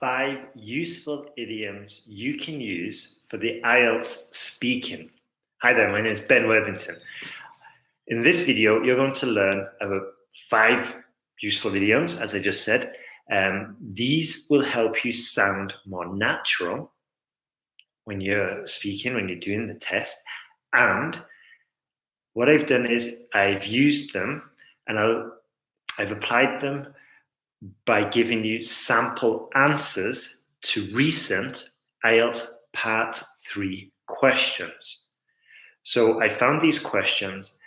5 useful idioms you can use for the IELTS speaking. Hi there, my name is Ben Worthington. In this video, you're going to learn about 5 useful idioms, as I just said. These will help you sound more natural when you're speaking, when you're doing the test. And what I've done is I've used them and I've applied them by giving you sample answers to recent IELTS Part 3 questions. So I found these questions,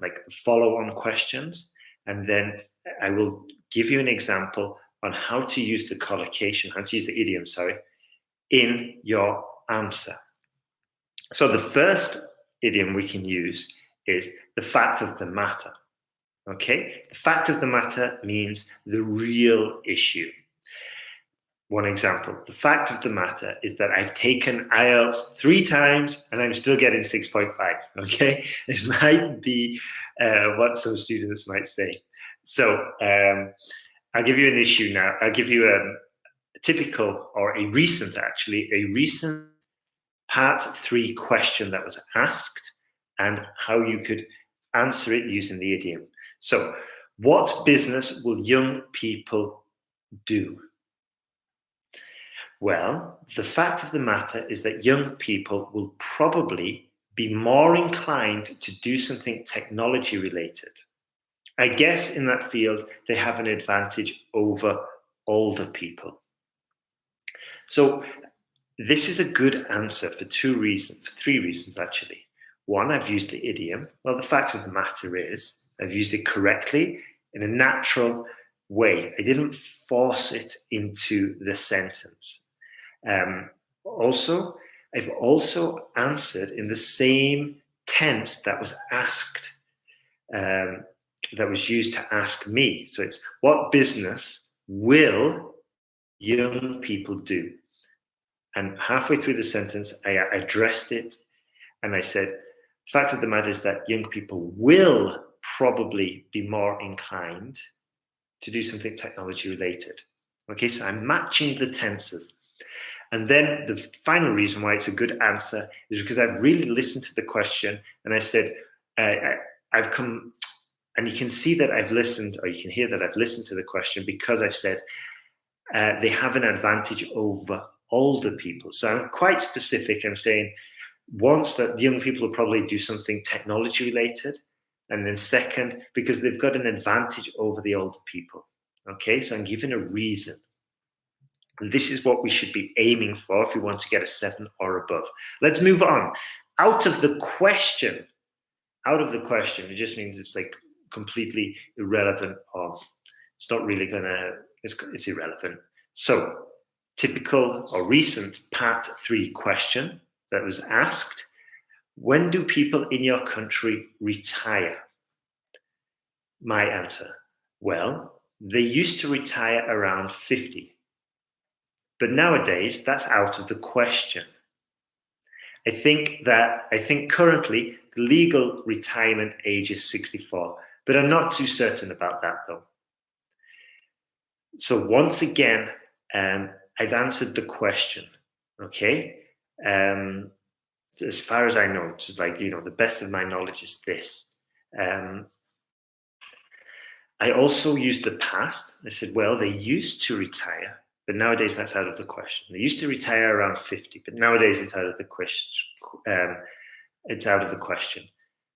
like follow-on questions, and then I will give you an example on how to use the collocation, how to use the idiom, in your answer. So the first idiom we can use is the fact of the matter. Okay, the fact of the matter means the real issue. One example, the fact of the matter is that I've taken IELTS 3 times and I'm still getting 6.5. Okay, this might be what some students might say. So I'll give you an issue now. I'll give you a typical or a recent Part 3 question that was asked and how you could answer it using the idiom. So, what business will young people do? Well, the fact of the matter is that young people will probably be more inclined to do something technology related. I guess in that field, they have an advantage over older people. So, this is a good answer for 3 reasons actually. One, I've used the idiom. Well, the fact of the matter is, I've used it correctly in a natural way. I didn't force it into the sentence. I've also answered in the same tense that was asked, that was used to ask me. So it's, what business will young people do? And halfway through the sentence, I addressed it and I said, the fact of the matter is that young people will probably be more inclined to do something technology related. Okay, so I'm matching the tenses. And then the final reason why it's a good answer is because I've really listened to the question and I said, I've come, and you can see that I've listened, or you can hear that I've listened to the question because I've said they have an advantage over older people. So I'm quite specific. I'm saying, once, that young people will probably do something technology related, and then second, because they've got an advantage over the older people. Okay, so I'm giving a reason. And this is what we should be aiming for if we want to get a 7 or above. Let's move on. Out of the question, it just means it's like completely irrelevant, or it's not really gonna, it's irrelevant. So, typical or recent Part 3 question that was asked, when do people in your country retire? My answer, well, they used to retire around 50. But nowadays, that's out of the question. I think currently the legal retirement age is 64, but I'm not too certain about that though. So once again, I've answered the question, okay? As far as I know, it's like, the best of my knowledge is this. I also used the past. I said, well, they used to retire, but nowadays that's out of the question. They used to retire around 50, but nowadays it's out of the question.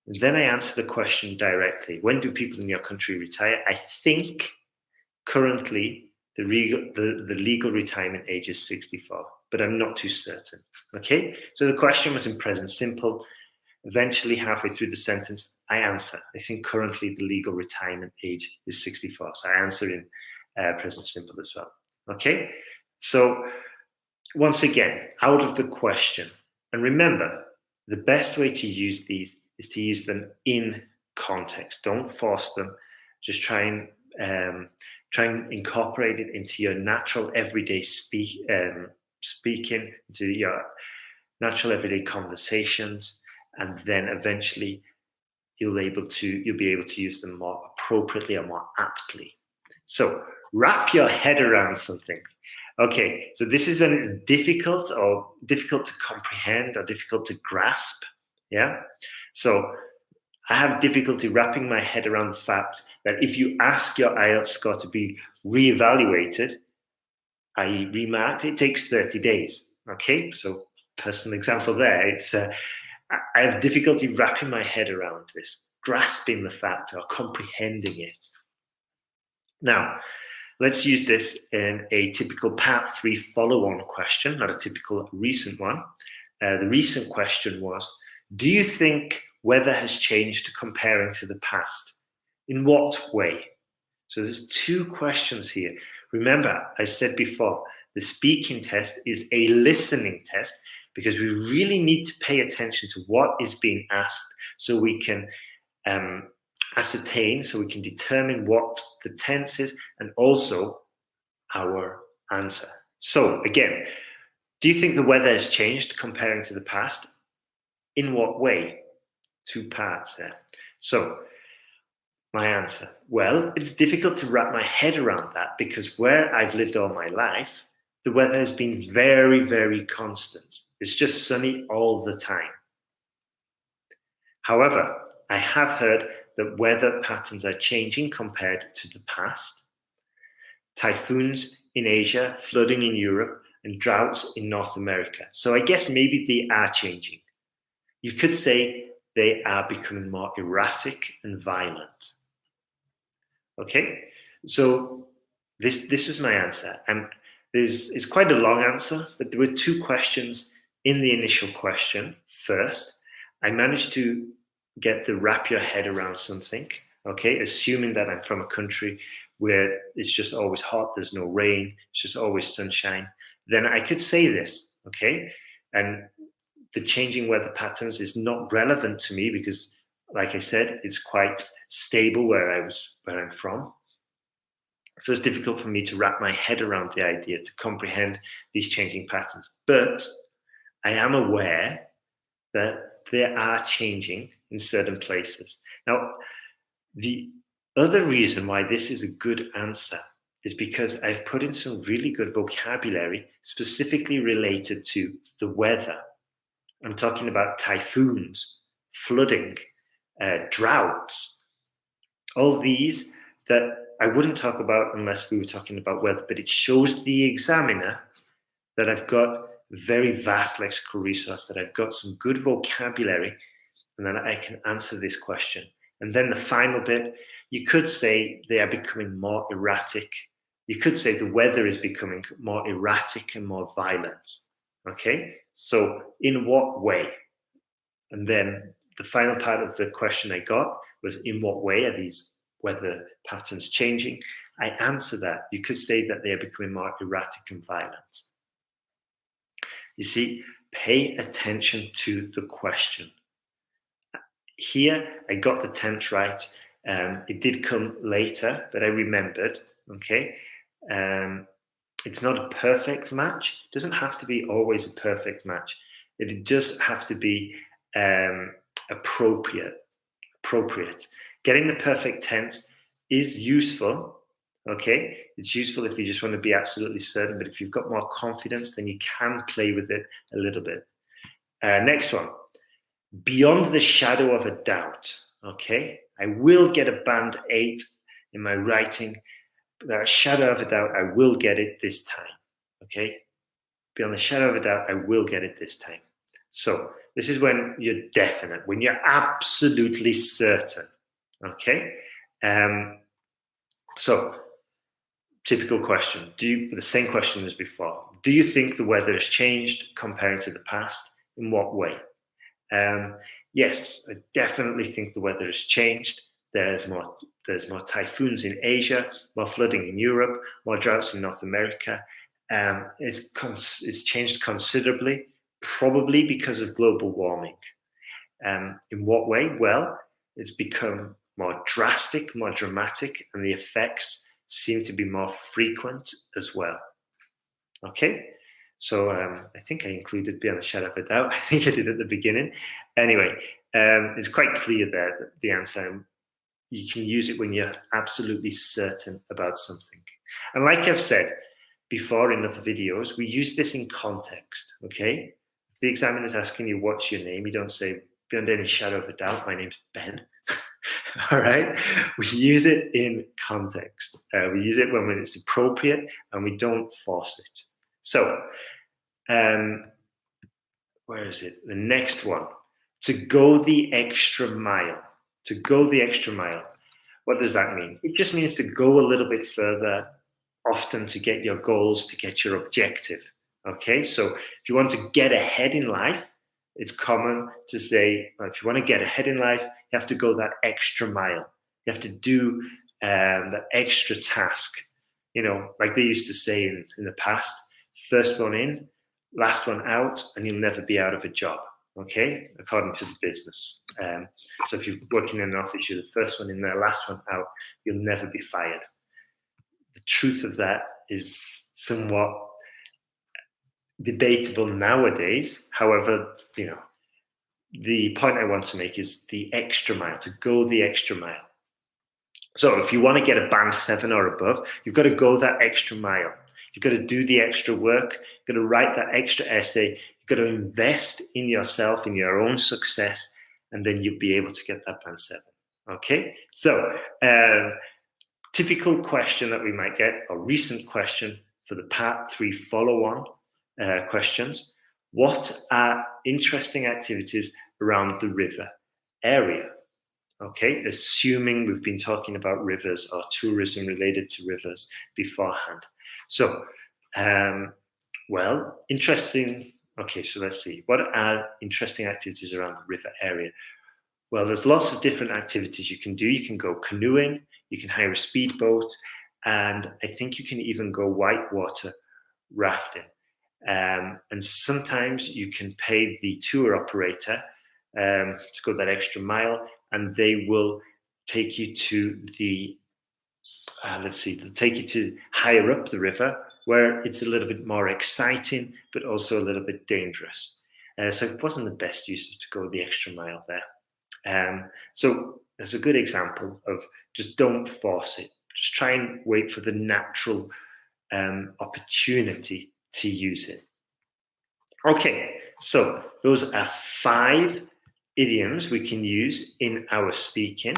And then I answer the question directly. When do people in your country retire? I think currently the legal retirement age is 64, but I'm not too certain. Okay, so the question was in present simple. Eventually, halfway through the sentence, I answer. I think currently the legal retirement age is 64. So I answer in present simple as well. Okay, so once again, out of the question. And remember, the best way to use these is to use them in context. Don't force them. Just try and incorporate it into your natural everyday speaking, into your natural everyday conversations, and then eventually you'll be able to use them more appropriately or more aptly. So wrap your head around something. Okay, so this is when it's difficult to comprehend or difficult to grasp. Yeah. So I have difficulty wrapping my head around the fact that if you ask your IELTS score to be reevaluated, i.e. remarked, it takes 30 days. Okay, so personal example there. It's I have difficulty wrapping my head around this, grasping the fact or comprehending it. Now, let's use this in a typical Part 3 follow-on question, not a typical recent one. The recent question was, do you think weather has changed comparing to the past? In what way? So there's two questions here. Remember, I said before, the speaking test is a listening test because we really need to pay attention to what is being asked so we can ascertain, so we can determine what the tense is and also our answer. So again, do you think the weather has changed comparing to the past? In what way? Two parts there. So my answer, well, it's difficult to wrap my head around that because where I've lived all my life, the weather has been very, very constant. It's just sunny all the time. However, I have heard that weather patterns are changing compared to the past. Typhoons in Asia, flooding in Europe, and droughts in North America. So I guess maybe they are changing. You could say they are becoming more erratic and violent. Okay, so this is my answer. And it's quite a long answer, but there were two questions in the initial question. First, I managed to get the wrap your head around something, okay, assuming that I'm from a country where it's just always hot, there's no rain, it's just always sunshine, then I could say this, okay? And the changing weather patterns is not relevant to me because, like I said, it's quite stable where I'm from. So it's difficult for me to wrap my head around the idea to comprehend these changing patterns. But I am aware that they are changing in certain places. Now, the other reason why this is a good answer is because I've put in some really good vocabulary specifically related to the weather. I'm talking about typhoons, flooding, droughts, all these that I wouldn't talk about unless we were talking about weather, but it shows the examiner that I've got very vast lexical resource, that I've got some good vocabulary, and then I can answer this question. And then the final bit, you could say they are becoming more erratic. You could say the weather is becoming more erratic and more violent. Okay, so in what way? And then the final part of the question I got was, in what way are these weather patterns changing? I answer that. You could say that they are becoming more erratic and violent. You see, pay attention to the question. Here, I got the tense right. It did come later, but I remembered, okay? It's not a perfect match. It doesn't have to be always a perfect match. It does have to be appropriate. Getting the perfect tense is useful, okay? It's useful if you just want to be absolutely certain, but if you've got more confidence, then you can play with it a little bit. Next one, beyond the shadow of a doubt, okay? I will get a band 8 in my writing. Without a shadow of a doubt, I will get it this time, okay? Beyond the shadow of a doubt, I will get it this time. So this is when you're definite, when you're absolutely certain, okay? So typical question, the same question as before. Do you think the weather has changed comparing to the past? In what way? Yes, I definitely think the weather has changed. There's more typhoons in Asia, more flooding in Europe, more droughts in North America. It's changed considerably, probably because of global warming. In what way? Well, it's become more drastic, more dramatic, and the effects seem to be more frequent as well. Okay? So I think I included beyond a shadow of a doubt. I think I did at the beginning. Anyway, it's quite clear there, the answer. You can use it when you're absolutely certain about something. And like I've said, before in other videos, we use this in context, okay? If the examiner is asking you, what's your name? You don't say, beyond any shadow of a doubt, my name's Ben. All right? We use it in context. We use it when it's appropriate, and we don't force it. So, where is it? The next one. To go the extra mile. To go the extra mile. What does that mean? It just means to go a little bit further, often to get your goals, to get your objective. Okay, so if you want to get ahead in life, it's common to say, well, if you want to get ahead in life, you have to go that extra mile. You have to do that extra task. You know, like they used to say in the past, first one in, last one out, and you'll never be out of a job. Okay, according to the business. So if you're working in an office, you're the first one in there, last one out, you'll never be fired. The truth of that is somewhat debatable nowadays. However, you know, the point I want to make is the extra mile, to go the extra mile. So if you want to get a band 7 or above, you've got to go that extra mile. You've got to do the extra work. You've got to write that extra essay. You've got to invest in yourself, in your own success, and then you'll be able to get that band 7. Okay? So, typical question that we might get, or recent question for the part 3 follow-on questions. What are interesting activities around the river area? Okay, assuming we've been talking about rivers or tourism related to rivers beforehand. So, well, interesting. Okay, so let's see. What are interesting activities around the river area? Well, there's lots of different activities you can do. You can go canoeing, you can hire a speedboat, and I think you can even go whitewater rafting. And sometimes you can pay the tour operator to go that extra mile, and they will take you to the, they'll take you to higher up the river, where it's a little bit more exciting, but also a little bit dangerous. So it wasn't the best use to go the extra mile there. So there's a good example of just don't force it. Just try and wait for the natural opportunity to use it. Okay, so those are 5 idioms we can use in our speaking.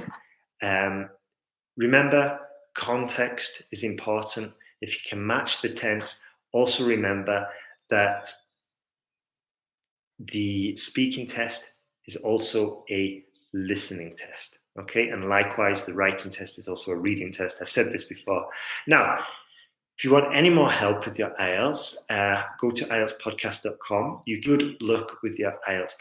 Remember, context is important. If you can match the tense, also remember that the speaking test is also a listening test. Okay, and likewise, the writing test is also a reading test. I've said this before. Now, if you want any more help with your IELTS, go to IELTSPodcast.com. You good luck with your IELTS